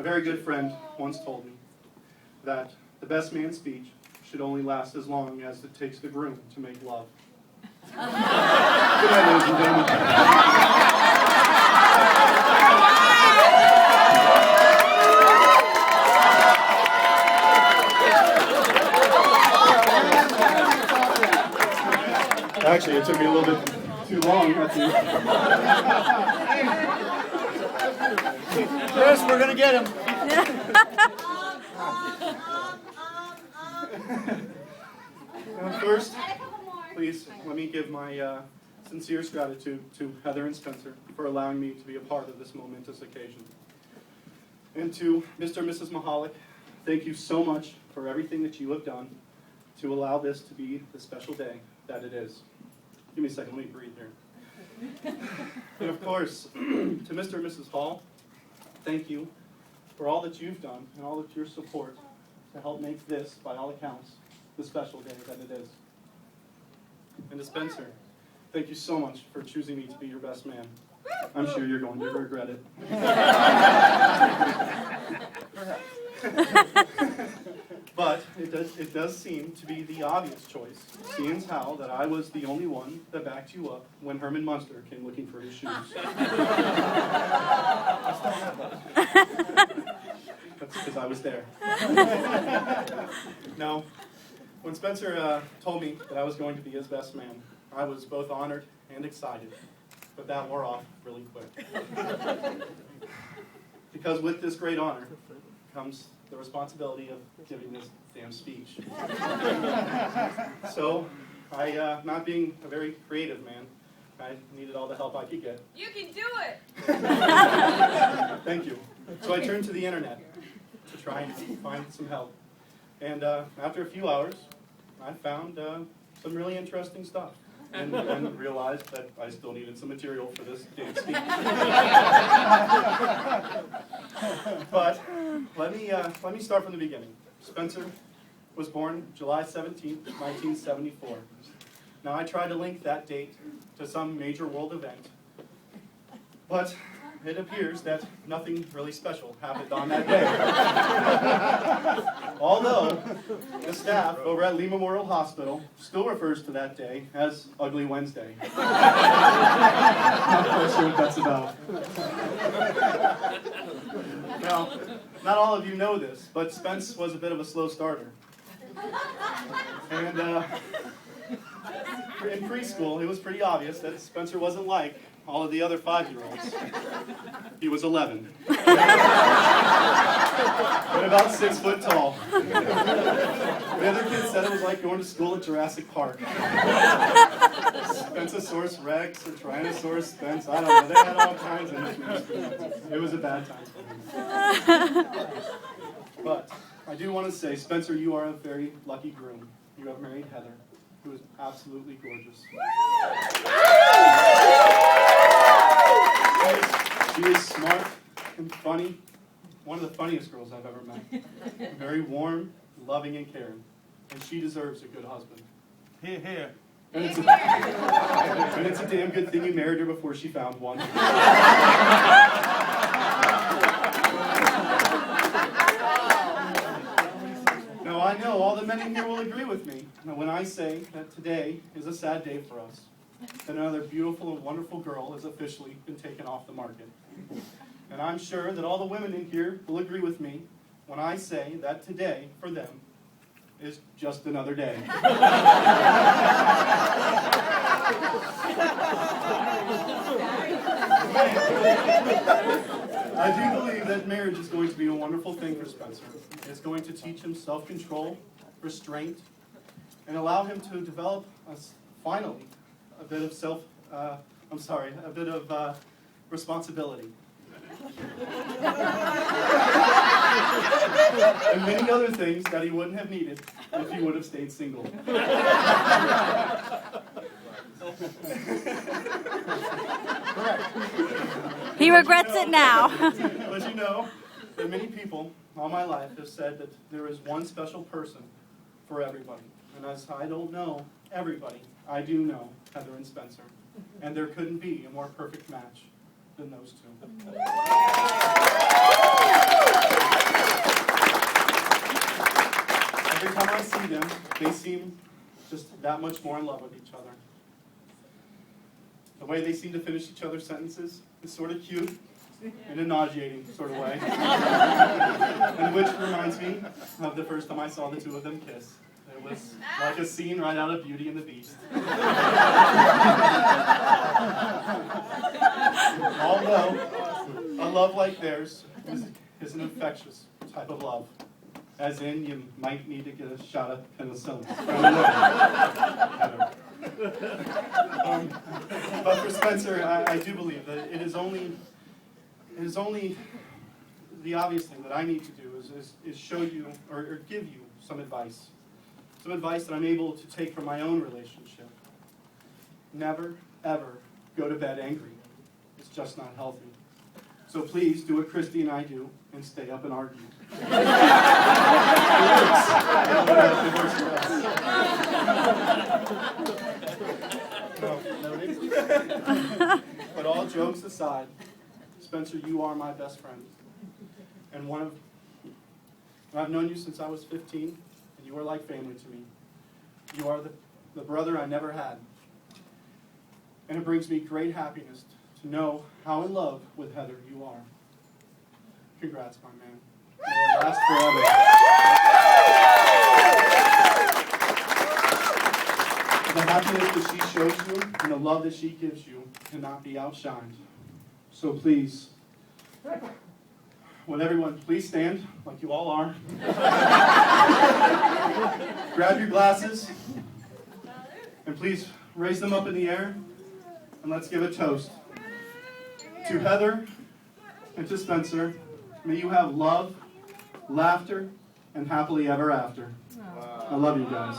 very good friend once told me that the best man's speech should only last as long as it takes the groom to make love. Good night, ladies and gentlemen. Actually, it took me a little bit too long. Chris, we're going to get him. First, please let me give my sincerest gratitude to Heather and Spencer for allowing me to be a part of this momentous occasion. And to Mr. and Mrs. Mahalik, thank you so much for everything that you have done to allow this to be the special day that it is. Give me a second, let me breathe here. And of course, to Mr. and Mrs. Hall, thank you for all that you've done and all of your support to help make this, by all accounts, the special day that it is. And to Spencer, thank you so much for choosing me to be your best man. I'm sure you're going to regret it. But it does seem to be the obvious choice, seeing as how that I was the only one that backed you up when Herman Munster came looking for his shoes. That's because I was there. Now, when Spencer told me that I was going to be his best man, I was both honored and excited, but that wore off really quick. Because with this great honor comes the responsibility of giving this damn speech. So, not being a very creative man, I needed all the help I could get. You can do it! Thank you. So I turned to the internet to try and find some help. And after a few hours, I found some really interesting stuff. And realized that I still needed some material for this damn speech. But let me start from the beginning. Spencer was born July 17th, 1974. Now I tried to link that date to some major world event, but it appears that nothing really special happened on that day. Although the staff over at Lee Memorial Hospital still refers to that day as Ugly Wednesday. Not quite sure what that's about. Now, not all of you know this, but Spence was a bit of a slow starter. And in preschool, it was pretty obvious that Spencer wasn't like all of the other 5-year-olds. He was 11. And about 6 foot tall. The other kids said it was like going to school at Jurassic Park. Spenceosaurus Rex or Tyrannosaurus Spence, I don't know. They had all kinds of nicknames. It was a bad time for me. But I do want to say, Spencer, you are a very lucky groom. You have married Heather, who is absolutely gorgeous. She is smart and funny. One of the funniest girls I've ever met. Very warm, loving, and caring. And she deserves a good husband. Here, here. And it's a damn good thing you married her before she found one. Now I know all the men in here will agree with me when I say that today is a sad day for us. That another beautiful and wonderful girl has officially been taken off the market. And I'm sure that all the women in here will agree with me when I say that today, for them, is just another day. I do believe that marriage is going to be a wonderful thing for Spencer. It's going to teach him self-control, restraint, and allow him to develop, finally, a bit of responsibility. And many other things that he wouldn't have needed if he would have stayed single. He regrets it now. But you know that many people all my life have said that there is one special person for everybody. And as I don't know everybody, I do know Heather and Spencer. And there couldn't be a more perfect match than those two. They seem just that much more in love with each other. The way they seem to finish each other's sentences is sort of cute in a nauseating sort of way. And which reminds me of the first time I saw the two of them kiss. It was like a scene right out of Beauty and the Beast. Although a love like theirs is an infectious type of love. As in, you might need to get a shot of penicillin. But for Spencer, I do believe that it is only the obvious thing that I need to do is show you or give you some advice. Some advice that I'm able to take from my own relationship. Never, ever go to bed angry. It's just not healthy. So please do what Christy and I do and stay up and argue. It works for us. But all jokes aside, Spencer, you are my best friend. And I've known you since I was 15, and you are like family to me. You are the brother I never had. And it brings me great happiness to know how in love with Heather you are. Congrats, my man. May it last forever. The happiness that she shows you and the love that she gives you cannot be outshined. So please, would everyone please stand like you all are. Grab your glasses and please raise them up in the air and let's give a toast. To Heather and to Spencer, may you have love, laughter, and happily ever after. I love you guys.